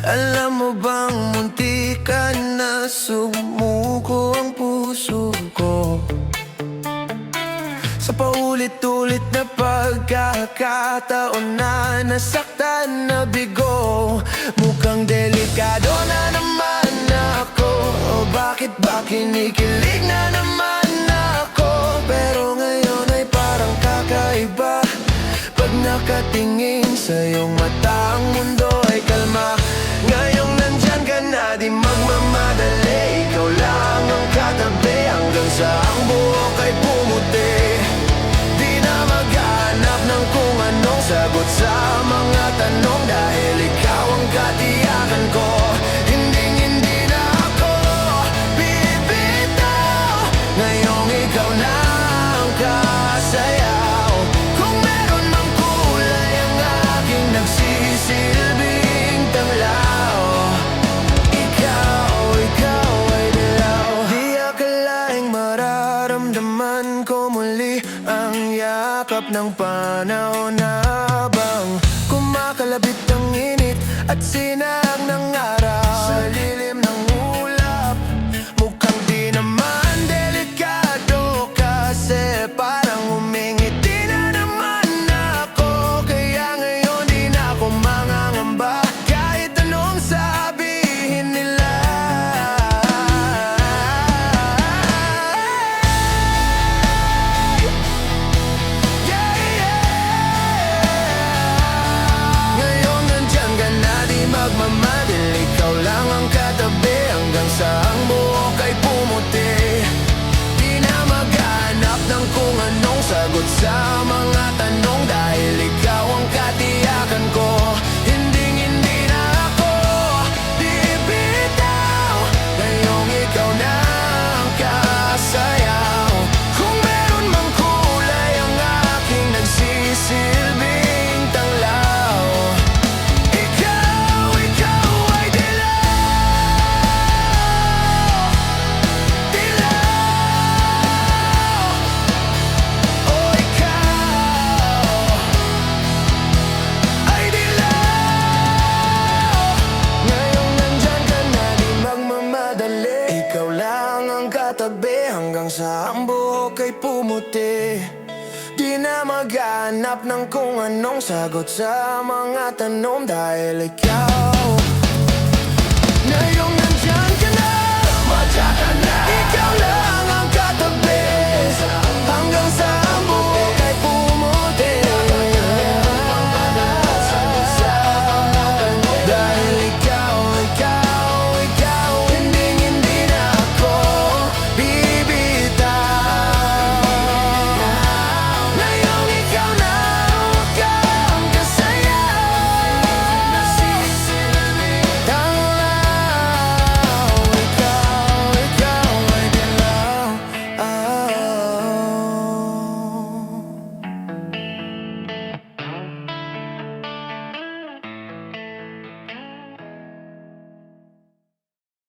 Alam mo bang munti ka na sumuko ang puso ko sa paulit-ulit na pagkakataon na nasaktan na bigo. Mukhang delikado na naman ako, o bakit ba kinikilig na naman ako? Pero ngayon ay parang kakaiba pag nakatingin sa iyong mata, ang mundo ay kalma. Ngayong nandyan ka na, di magmamadali. Ikaw lang ang katabi hanggang sa ang buhok ay pumuti. Di na maghanap ng kung anong sagot sa mga tanong, dahil ikaw ang katiyakan ko. Hindi na ako bibitaw. Ngayong ikaw na ang kasayaw. Kung meron mang kulay ang aking nagsisilbing tanglaw, ikaw ay dilaw. Di akalaing mararamdaman ko muli ang yakap ng panahon na habang kumakalabit ang init at sinag ng araw sa lilim ng ulap. Mukhang di naman delikado kasi parang humingiti na naman ako. Kaya ngayon di na ako mangangamba kahit anong sabihin nila. Ngayon nandyan ka na, di magmamadali. Ikaw lang ang katabi hanggang sa ang buhok ay pumuti. Di na maghanap ng kung anong sagot sa mga tanong, dahil ikaw ang katiyakan ko. Hindi na ako bibitaw. Ngayong ikaw na ang kasayaw. Kung meron mang kulay ang aking nagsisilbing tanglaw, ikaw ay dilaw. Oh, ikaw ay dilaw. Ngayong nandyan ka na, di magmamadali. Ikaw lang ang katabi hanggang sa ang buhok ay pumuti. Di na maghanap ng kung anong sagot sa mga tanong, dahil ikaw